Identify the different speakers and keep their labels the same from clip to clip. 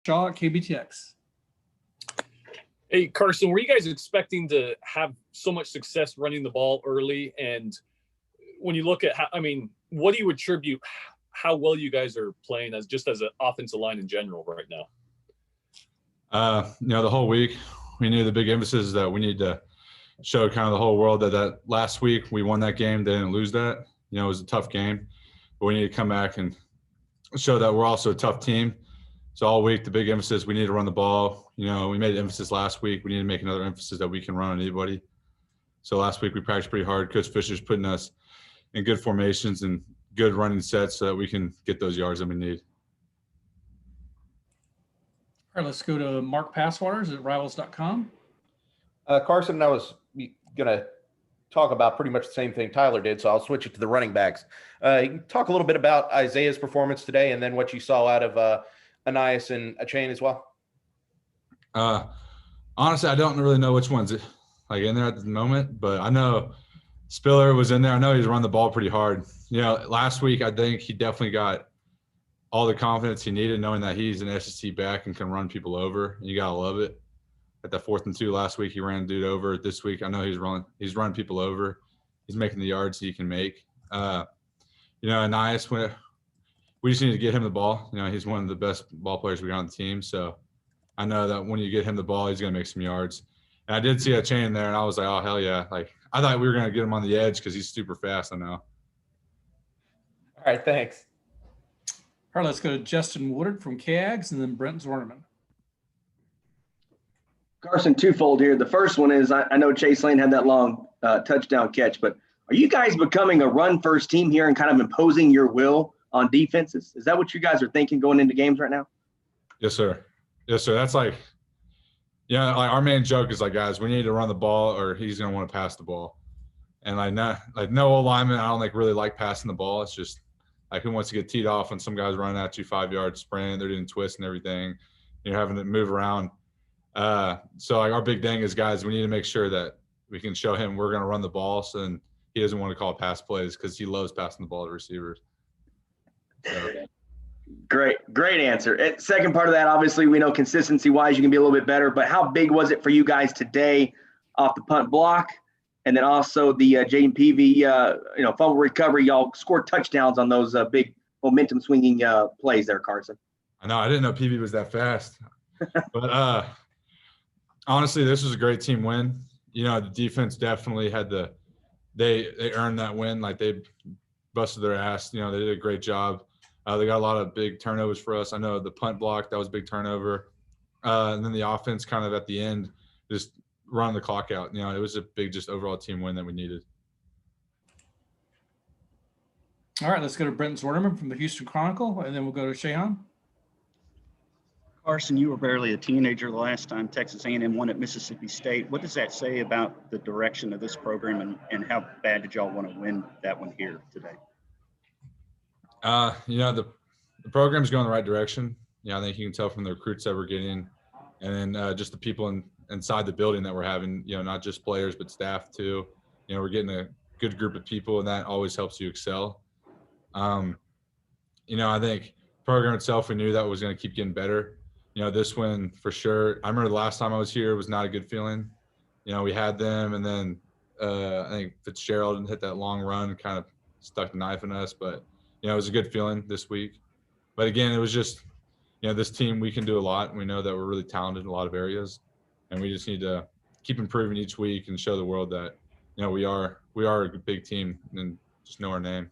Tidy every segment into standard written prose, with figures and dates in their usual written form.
Speaker 1: Shaw at KBTX.
Speaker 2: Hey, Carson, were you guys expecting to have so much success running the ball early? And when you look at what do you attribute how well you guys are playing as an offensive line in general right now?
Speaker 3: The whole week we knew the big emphasis is that we need to show kind of the whole world that last week we won that game. They didn't lose that. It was a tough game, but we need to come back and show that we're also a tough team. So all week, the big emphasis, we need to run the ball. We made emphasis last week. We need to make another emphasis that we can run on anybody. So last week we practiced pretty hard. Coach Fisher's putting us in good formations and good running sets so that we can get those yards that we need.
Speaker 1: All right, let's go to Mark Passwaters at Rivals.com.
Speaker 4: Carson, I was going to talk about pretty much the same thing Tyler did, so I'll switch it to the running backs. Talk a little bit about Isaiah's performance today and then what you saw out of Anias and Achane as well.
Speaker 3: Honestly, I don't really know which one's in there at the moment, but I know Spiller was in there. I know he's run the ball pretty hard. Last week I think he definitely got all the confidence he needed, knowing that he's an SEC back and can run people over. You gotta love it. At that 4th and 2 last week, he ran a dude over. This week, I know he's running people over. He's making the yards he can make. Anias, we just need to get him the ball. He's one of the best ball players we got on the team. So I know that when you get him the ball, he's going to make some yards. And I did see a chain there, and I was like, oh, hell yeah. I thought we were going to get him on the edge because he's super fast, I know.
Speaker 4: All right, thanks.
Speaker 1: All right, let's go to Justin Woodard from KAGS and then Brent Zorneman.
Speaker 5: Carson, twofold here. The first one is I know Chase Lane had that long touchdown catch, but are you guys becoming a run-first team here and kind of imposing your will on defenses? Is that what you guys are thinking going into games right now?
Speaker 3: Yes, sir. Yes, sir. That's our main joke is guys, we need to run the ball or he's going to want to pass the ball. And no lineman, I don't really like passing the ball. It's just who wants to get teed off when some guy's running at you 5-yard sprint, they're doing twists and everything. You're having to move around. So our big thing is, guys, we need to make sure that we can show him we're going to run the ball, so then he doesn't want to call pass plays because he loves passing the ball to receivers. So.
Speaker 5: Great answer. Second part of that, obviously, we know consistency-wise you can be a little bit better, but how big was it for you guys today off the punt block? And then also the Jaden Peavy, fumble recovery, y'all scored touchdowns on those big momentum-swinging plays there, Carson.
Speaker 3: I know. I didn't know Peavy was that fast. But honestly, this was a great team win. The defense definitely had they earned that win. They busted their ass. They did a great job. They got a lot of big turnovers for us. I know the punt block, that was a big turnover. And then the offense kind of at the end just run the clock out. It was a big just overall team win that we needed.
Speaker 1: All right, let's go to Brent Zorneman from the Houston Chronicle, and then we'll go to Shehan.
Speaker 6: Carson, you were barely a teenager the last time Texas A&M won at Mississippi State. What does that say about the direction of this program and how bad did y'all want to win that one here today?
Speaker 3: The program's going the right direction. I think you can tell from the recruits that we're getting and then just the people inside the building that we're having, not just players but staff too. We're getting a good group of people, and that always helps you excel. I think the program itself, we knew that was going to keep getting better. This one for sure. I remember the last time I was here, it was not a good feeling. We had them, and then I think Fitzgerald hit that long run, kind of stuck the knife in us. But, it was a good feeling this week. But, again, it was just, this team, we can do a lot. And we know that we're really talented in a lot of areas. And we just need to keep improving each week and show the world that, we are a big team and just know our name.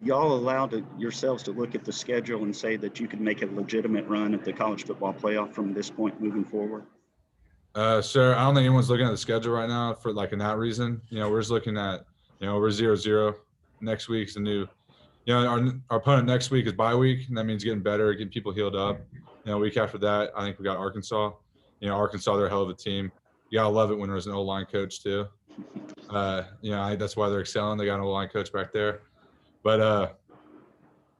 Speaker 6: Y'all allowed yourselves to look at the schedule and say that you could make a legitimate run at the college football playoff from this point moving forward?
Speaker 3: Sir, I don't think anyone's looking at the schedule right now for in that reason. We're just looking at, we're 0-0. Next week's a new, our opponent next week is bye week, and that means getting better, getting people healed up. Week after that, I think we got Arkansas. Arkansas, they're a hell of a team. You gotta love it when there's an O-line coach too. That's why they're excelling. They got an O-line coach back there. But,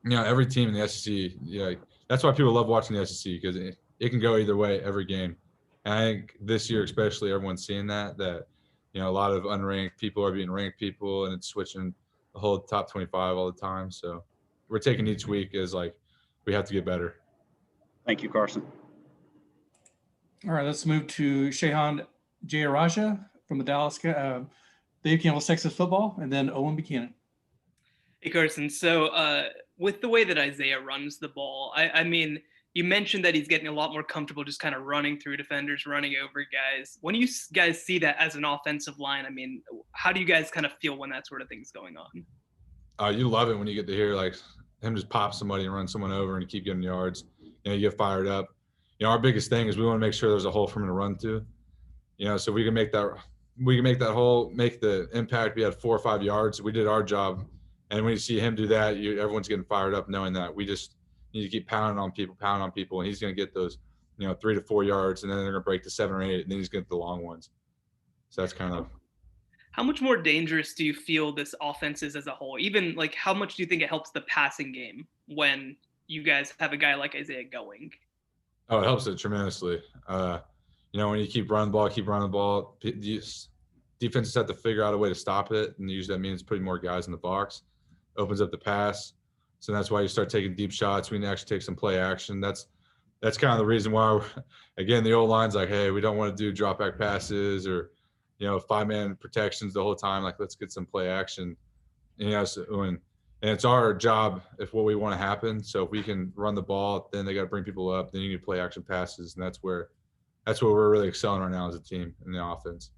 Speaker 3: every team in the SEC, that's why people love watching the SEC because it can go either way every game. And I think this year especially, everyone's seeing that a lot of unranked people are beating ranked people, and it's switching the whole top 25 all the time. So we're taking each week as we have to get better.
Speaker 6: Thank you, Carson.
Speaker 1: All right, let's move to Shehan Jayaraja from the Dave Campbell's Texas football, and then Owen Buchanan.
Speaker 7: Hey, Carson. So with the way that Isaiah runs the ball, I mean, you mentioned that he's getting a lot more comfortable just kind of running through defenders, running over guys. When you guys see that as an offensive line, I mean, how do you guys kind of feel when that sort of thing's going on?
Speaker 3: You love it when you get to hear like him just pop somebody and run someone over and keep getting yards. You get fired up. Our biggest thing is we want to make sure there's a hole for him to run to. So we can make that hole, make the impact. We had 4 or 5 yards. We did our job. And when you see him do that, everyone's getting fired up knowing that we just need to keep pounding on people, and he's going to get those, 3 to 4 yards, and then they're going to break to 7 or 8, and then he's going to get the long ones. So that's kind of.
Speaker 7: How much more dangerous do you feel this offense is as a whole? Even like, how much do you think it helps the passing game when you guys have a guy like Isaiah going?
Speaker 3: Oh, it helps it tremendously. When you keep running the ball, defenses have to figure out a way to stop it, and usually that means putting more guys in the box, opens up the pass. So that's why you start taking deep shots. We can actually take some play action. That's kind of the reason why, again, the old line's like, hey, we don't want to do drop back passes or, 5-man protections the whole time. Like, let's get some play action. And it's our job if what we want to happen. So if we can run the ball, then they got to bring people up. Then you need play action passes, and that's where we're really excelling right now as a team in the offense.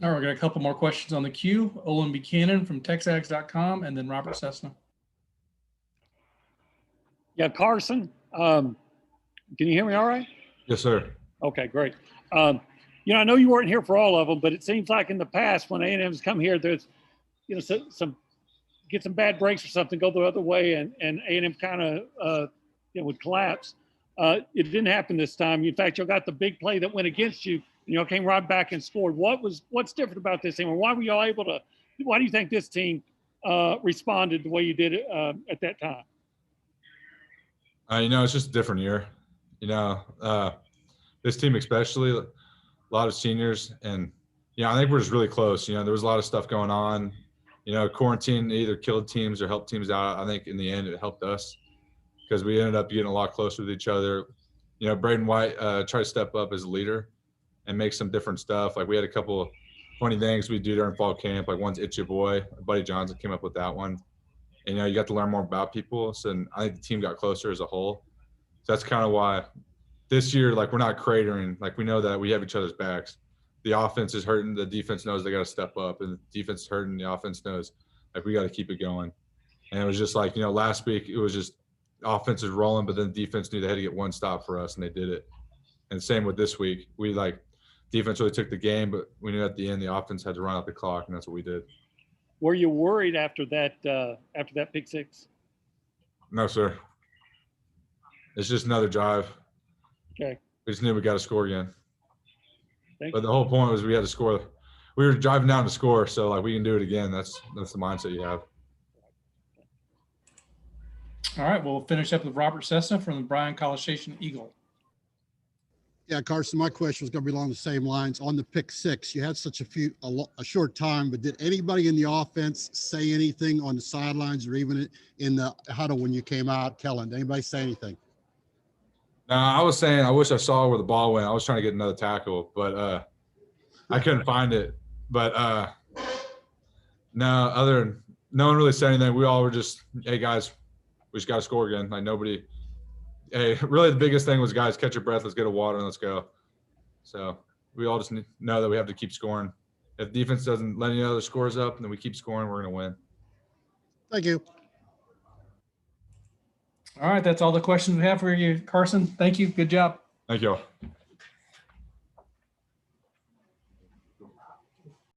Speaker 1: All right, we got a couple more questions on the queue. Owen Buchanan from Texags.com, and then Robert Cessna.
Speaker 8: Yeah, Carson, can you hear me all right?
Speaker 3: Yes, sir.
Speaker 8: Okay, great. I know you weren't here for all of them, but it seems like in the past when A&M's come here, there's, some get some bad breaks or something, go the other way, and A&M kind of, would collapse. It didn't happen this time. In fact, you got the big play that went against you. Came right back and scored. What's different about this team? Or why were y'all able to? Why do you think this team responded the way you did it at that time?
Speaker 3: It's just a different year. This team especially, a lot of seniors, and I think we're just really close. There was a lot of stuff going on. Quarantine either killed teams or helped teams out. I think in the end it helped us because we ended up getting a lot closer with each other. Braden White tried to step up as a leader and make some different stuff. Like we had a couple of funny things we do during fall camp. Like one's Itch Your Boy. Buddy Johnson came up with that one. And, you got to learn more about people. So I think the team got closer as a whole. So that's kind of why this year, like we're not cratering. Like we know that we have each other's backs. The offense is hurting. The defense knows they got to step up. And the defense is hurting. The offense knows, like, we got to keep it going. And it was just like, last week it was just offense is rolling, but then the defense knew they had to get one stop for us, and they did it. And same with this week. We defense really took the game, but we knew at the end the offense had to run out the clock, and that's what we did.
Speaker 8: Were you worried after that pick six?
Speaker 3: No, sir. It's just another drive.
Speaker 8: Okay.
Speaker 3: We just knew we got to score again.
Speaker 8: Thank
Speaker 3: But
Speaker 8: you.
Speaker 3: the whole point was we had to score. We were driving down to score, so we can do it again. That's the mindset you have.
Speaker 1: All right, we'll finish up with Robert Cessna from the Bryan College Station Eagle.
Speaker 9: Yeah, Carson, my question was going to be along the same lines. On the pick six, you had such a short time, but did anybody in the offense say anything on the sidelines or even in the huddle when you came out, Kellen? Did anybody say anything?
Speaker 3: No, I was saying I wish I saw where the ball went. I was trying to get another tackle, but I couldn't find it. But no one really said anything. We all were just, hey, guys, we just got to score again. Nobody – hey, really the biggest thing was, guys, catch your breath. Let's get a water and let's go. So we all just know that we have to keep scoring. If defense doesn't let any other scores up, then we keep scoring, we're going to win.
Speaker 9: Thank you.
Speaker 1: All right, that's all the questions we have for you, Carson. Thank you. Good job.
Speaker 3: Thank you all.